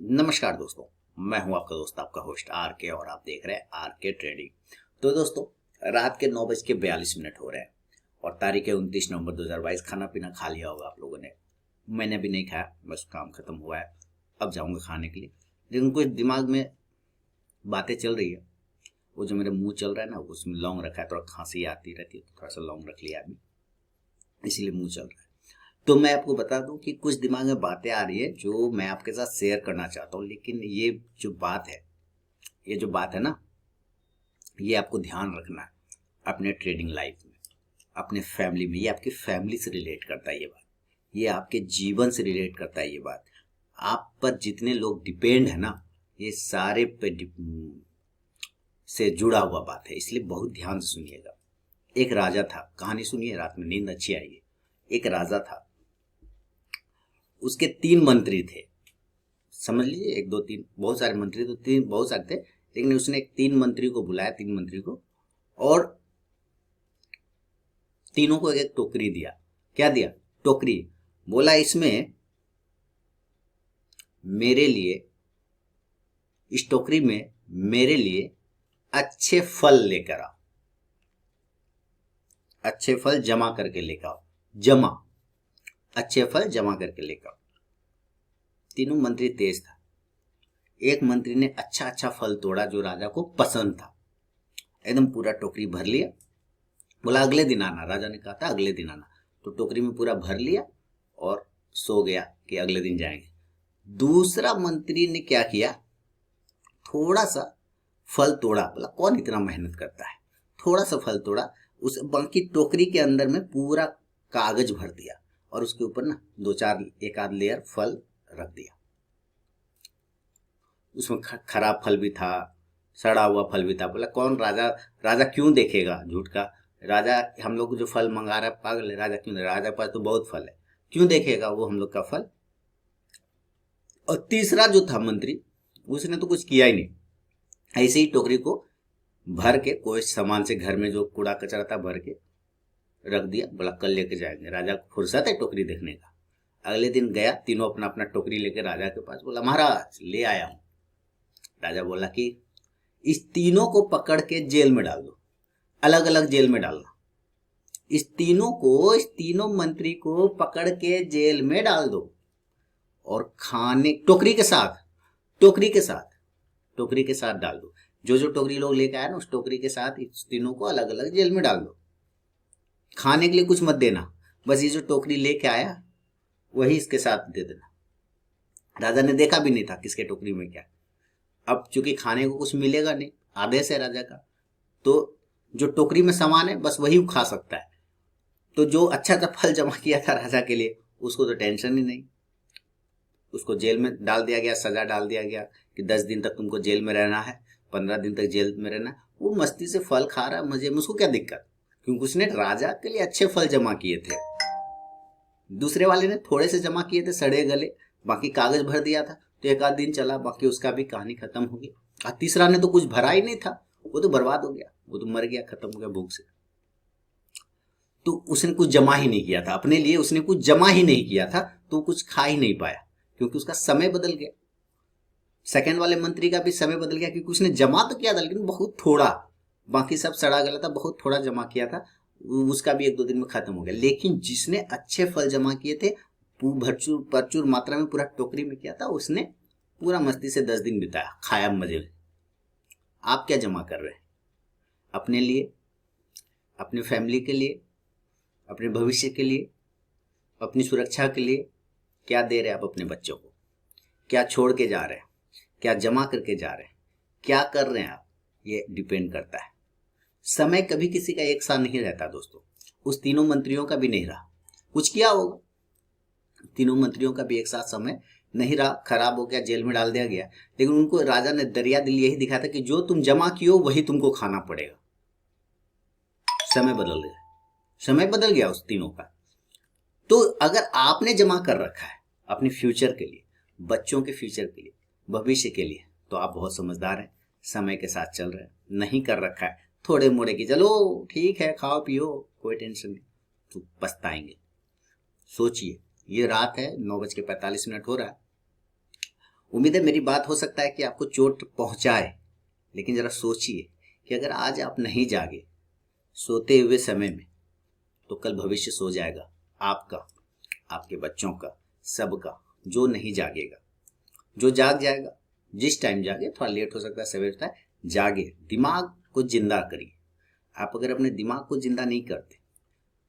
नमस्कार दोस्तों, मैं हूं आपका दोस्त, आपका होस्ट आर के, और आप देख रहे हैं आर के ट्रेडिंग। तो दोस्तों, रात के 9:42 हो रहे हैं और तारीख है 29 नवंबर 2022। खाना पीना खा लिया होगा आप लोगों ने। मैंने भी नहीं खाया, बस काम खत्म हुआ है, अब जाऊंगा खाने के लिए। लेकिन कुछ दिमाग में बातें चल रही है। वो जो मेरे मुंह चल रहा है ना, उसमें लौंग रखा है, थोड़ा खांसी आती रहती है तो थोड़ा सा लौंग रख लिया अभी, इसीलिए मुंह चल रहा है। तो मैं आपको बता दूं कि कुछ दिमाग में बातें आ रही है जो मैं आपके साथ शेयर करना चाहता हूँ। लेकिन ये जो बात है ना, ये आपको ध्यान रखना है अपने ट्रेडिंग लाइफ में, अपने फैमिली में। ये आपकी फैमिली से रिलेट करता है ये बात, ये आपके जीवन से रिलेट करता है ये बात। आप पर जितने लोग डिपेंड है ना, ये सारे से जुड़ा हुआ बात है, इसलिए बहुत ध्यान से सुनिएगा। एक राजा था, कहानी सुनिए, रात में नींद अच्छी आएगी। एक राजा था, उसके 3 मंत्री थे। समझ लीजिए, एक दो तीन, बहुत सारे मंत्री तो तीन बहुत सारे थे, लेकिन उसने 3 मंत्री को बुलाया, 3 मंत्री को, और तीनों को एक टोकरी दिया। क्या दिया? टोकरी। बोला इसमें मेरे लिए, इस टोकरी में मेरे लिए अच्छे फल लेकर आओ, अच्छे फल जमा करके लेकर आओ। अच्छे फल जमा करके लेकर आओ। तीनों मंत्री तेज था। एक मंत्री ने अच्छा अच्छा फल तोड़ा जो राजा को पसंद था, एकदम पूरा टोकरी भर लिया। बोला अगले दिन आना, राजा ने कहा था अगले दिन आना, तो टोकरी में पूरा भर लिया और सो गया कि अगले दिन जाएंगे। दूसरा मंत्री ने क्या किया, थोड़ा सा फल तोड़ा। बोला कौन इतना मेहनत करता है, थोड़ा सा फल तोड़ा, उस बाकी टोकरी के अंदर में पूरा कागज भर दिया और उसके ऊपर ना दो चार एक आध लेयर फल रख दिया। उसमें खराब फल भी था, सड़ा हुआ फल भी था। बोला कौन, राजा राजा क्यों देखेगा झूठ का, राजा हम लोग जो फल मंगा रहा है पागल है, राजा क्यों, राजा पास तो बहुत फल है, क्यों देखेगा वो हम लोग का फल। और तीसरा जो था मंत्री, उसने तो कुछ किया ही नहीं, ऐसे ही टोकरी को भर के कोई सामान से, घर में जो कूड़ा कचरा था भर के रख दिया। बोला कल लेके जाएंगे। राजा को फुर्सत है टोकरी देखने का। अगले दिन गया, तीनों अपना अपना टोकरी लेके राजा के पास। बोला महाराज ले आया हूं। राजा बोला कि इस तीनों को पकड़ के जेल में डाल दो, अलग अलग जेल में डालना। इस तीनों मंत्री को पकड़ के जेल में डाल दो और खाने, टोकरी के साथ डाल दो। जो जो टोकरी लोग लेके आए ना, उस टोकरी के साथ इस तीनों को अलग अलग जेल में डाल दो। खाने के लिए कुछ मत देना, बस ये जो टोकरी लेके आया वही इसके साथ दे देना। राजा ने देखा भी नहीं था किसके टोकरी में क्या। अब चूंकि खाने को कुछ मिलेगा नहीं, आदेश है राजा का, तो जो टोकरी में सामान है बस वही खा सकता है। तो जो अच्छा सा फल जमा किया था राजा के लिए, उसको तो टेंशन ही नहीं। उसको जेल में डाल दिया गया, सजा डाल दिया गया कि 10 दिन तक तुमको जेल में रहना है, 15 दिन तक जेल में रहना है। वो मस्ती से फल खा रहा है, मजे में, उसको क्या दिक्कत, क्योंकि उसने राजा के लिए अच्छे फल जमा किए थे। दूसरे वाले ने थोड़े से जमा किए थे, सड़े गले, बाकी कागज भर दिया था, तो एक आध दिन चला, बाकी उसका भी कहानी खत्म हो गई। और तीसरा ने तो कुछ भरा ही नहीं था, वो तो बर्बाद हो गया, वो तो मर गया, खत्म हो गया भूख से। तो उसने कुछ जमा ही नहीं किया था अपने लिए, उसने कुछ जमा ही नहीं किया था, तो कुछ खा ही नहीं पाया, क्योंकि उसका समय बदल गया। सेकंड वाले मंत्री का भी समय बदल गया, क्योंकि उसने जमा तो किया था लेकिन बहुत थोड़ा, बाकी सब सड़ा गला था, बहुत थोड़ा जमा किया था, उसका भी 1-2 दिन में खत्म हो गया। लेकिन जिसने अच्छे फल जमा किए थे, प्रचुर प्रचुर मात्रा में पूरा टोकरी में किया था, उसने पूरा मस्ती से 10 दिन बिताया, खाया मजे में। आप क्या जमा कर रहे हैं अपने लिए, अपने फैमिली के लिए, अपने भविष्य के लिए, अपनी सुरक्षा के लिए? क्या दे रहे हैं आप अपने बच्चों को, क्या छोड़ के जा रहे हैं, क्या जमा करके जा रहे हैं, क्या कर रहे हैं आप, ये डिपेंड करता है। समय कभी किसी का एक साथ नहीं रहता दोस्तों। उस तीनों मंत्रियों का भी नहीं रहा, कुछ किया होगा, तीनों मंत्रियों का भी एक साथ समय नहीं रहा, खराब हो गया, जेल में डाल दिया गया। लेकिन उनको राजा ने दरिया दिल यही दिखा था कि जो तुम जमा कियो वही तुमको खाना पड़ेगा। समय बदल गया उस तीनों का। तो अगर आपने जमा कर रखा है अपने फ्यूचर के लिए, बच्चों के फ्यूचर के लिए, भविष्य के लिए, तो आप बहुत समझदार हैं, समय के साथ चल रहे हैं। नहीं कर रखा है थोड़े मोड़े की, चलो ठीक है खाओ पियो कोई टेंशन नहीं, तो पछताएंगे। सोचिए, ये रात है, 9:45 हो रहा है, उम्मीद है मेरी बात हो सकता है कि आपको चोट पहुंचाए, लेकिन जरा सोचिए कि अगर आज आप नहीं जागे सोते हुए समय में, तो कल भविष्य सो जाएगा आपका, आपके बच्चों का, सबका। जो नहीं जागेगा, जो जाग जाएगा, जिस टाइम जागे, थोड़ा लेट हो सकता है, सवेर होता है, जागे, दिमाग को जिंदा करिए। आप अगर अपने दिमाग को जिंदा नहीं करते,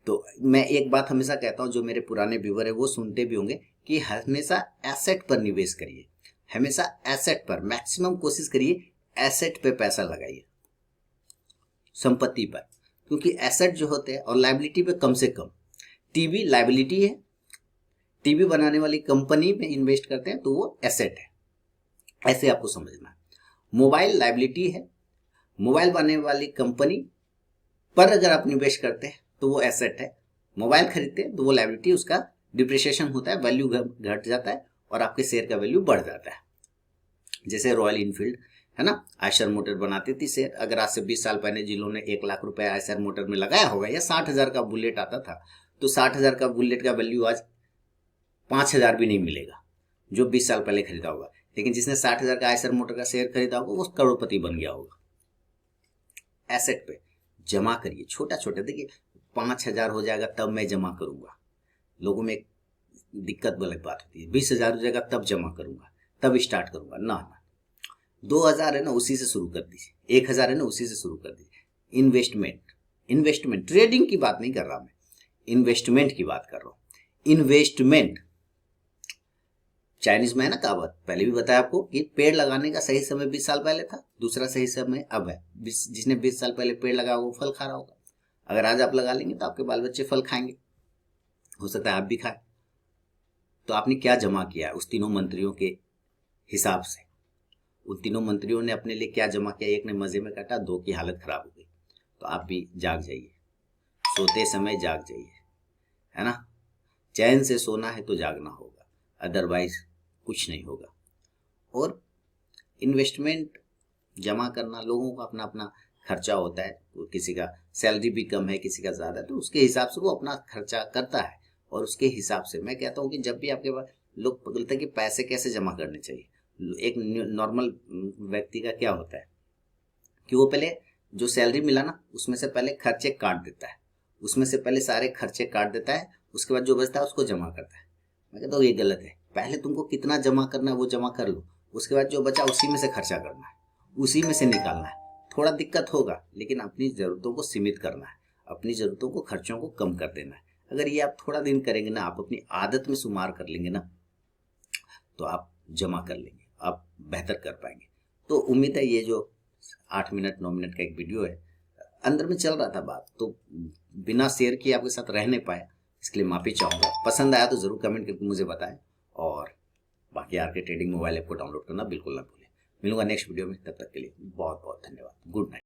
तो मैं एक बात हमेशा कहता हूं, जो मेरे पुराने व्यूवर है वो सुनते भी होंगे, कि हमेशा एसेट पर निवेश करिए, हमेशा एसेट पर, मैक्सिमम कोशिश करिए एसेट पे पैसा लगाइए, संपत्ति पर, क्योंकि एसेट जो होते हैं और लायबिलिटी पे कम से कम। टीवी लायबिलिटी है, टीवी बनाने वाली कंपनी में इन्वेस्ट करते हैं तो वो एसेट है, ऐसे आपको समझना है। मोबाइल लायबिलिटी है, मोबाइल बनाने वाली कंपनी पर अगर आप निवेश करते हैं तो वो एसेट है। मोबाइल खरीदते हैं तो वो लायबिलिटी, उसका डिप्रिसिएशन होता है, वैल्यू घट जाता है और आपके शेयर का वैल्यू बढ़ जाता है। जैसे रॉयल इनफील्ड है ना, आयशर मोटर बनाती थी शेयर, अगर आज से 20 साल पहले जिन्होंने 1 लाख रुपए आयशर मोटर में लगाया होगा, या 60,000 का बुलेट आता था, तो 60,000 का बुलेट का वैल्यू आज 5,000 भी नहीं मिलेगा, जो 20 साल पहले खरीदा होगा। लेकिन जिसने 60,000 का आयशर मोटर का शेयर खरीदा होगा वो करोड़पति बन गया होगा। एसेट पे जमा करिए, छोटा छोटा, देखिए 5,000 हो जाएगा तब मैं जमा करूंगा, लोगों में एक दिक्कत वाली बात होती है, 20,000 हो जाएगा तब जमा करूंगा, तब स्टार्ट करूंगा, ना 2,000 है ना उसी से शुरू कर दीजिए, 1,000 है ना उसी से शुरू कर दीजिए। इन्वेस्टमेंट ट्रेडिंग की बात नहीं कर रहा मैं, इन्वेस्टमेंट की बात कर रहा हूं। इन्वेस्टमेंट, चाइनीज में है ना कहावत, पहले भी बताया आपको, कि पेड़ लगाने का सही समय 20 साल पहले था, दूसरा सही समय अब है। जिसने 20 साल पहले पेड़ लगाया वो फल खा रहा होगा, अगर आज आप लगा लेंगे तो आपके बाल बच्चे फल खाएंगे, हो सकता है आप भी खाएं। तो आपने क्या जमा किया है उस तीनों मंत्रियों के हिसाब से? उन तीनों मंत्रियों ने अपने लिए क्या जमा किया? एक ने मजे में काटा, 2 की हालत खराब हो गई। तो आप भी जाग जाइए, सोते समय जाग जाइए, है ना। चैन से सोना है तो जागना होगा, अदरवाइज कुछ नहीं होगा। और इन्वेस्टमेंट जमा करना, लोगों का अपना अपना खर्चा होता है, किसी का सैलरी भी कम है, किसी का ज़्यादा, तो उसके हिसाब से वो अपना खर्चा करता है। और उसके हिसाब से मैं कहता हूँ कि जब भी आपके पास, लोग बोलते हैं कि पैसे कैसे जमा करने चाहिए, एक नॉर्मल व्यक्ति का क्या होता है कि वो पहले जो सैलरी मिला ना उसमें से पहले खर्चे काट देता है, उसमें से पहले सारे खर्चे काट देता है, उसके बाद जो बचता है उसको जमा करता है। मैं कहता हूँ ये गलत है, पहले तुमको कितना जमा करना है वो जमा कर लो, उसके बाद जो बचा उसी में से खर्चा करना है, उसी में से निकालना है। थोड़ा दिक्कत होगा, लेकिन अपनी ज़रूरतों को सीमित करना है, अपनी ज़रूरतों को, खर्चों को कम कर देना है। अगर ये आप थोड़ा दिन करेंगे ना, आप अपनी आदत में शुमार कर लेंगे ना, तो आप जमा कर लेंगे, आप बेहतर कर पाएंगे। तो उम्मीद है ये जो 8 मिनट 9 मिनट का एक वीडियो है, अंदर में चल रहा था बात, तो बिना शेयर किए आपके साथ रह नहीं पाया, इसके लिए माफ़ी चाहूँगा। पसंद आया तो ज़रूर कमेंट करके मुझे बताएं, और बाकी आरके ट्रेडिंग मोबाइल ऐप को डाउनलोड करना बिल्कुल ना भूलें। मिलूंगा नेक्स्ट वीडियो में, तब तक के लिए बहुत बहुत धन्यवाद। Good night.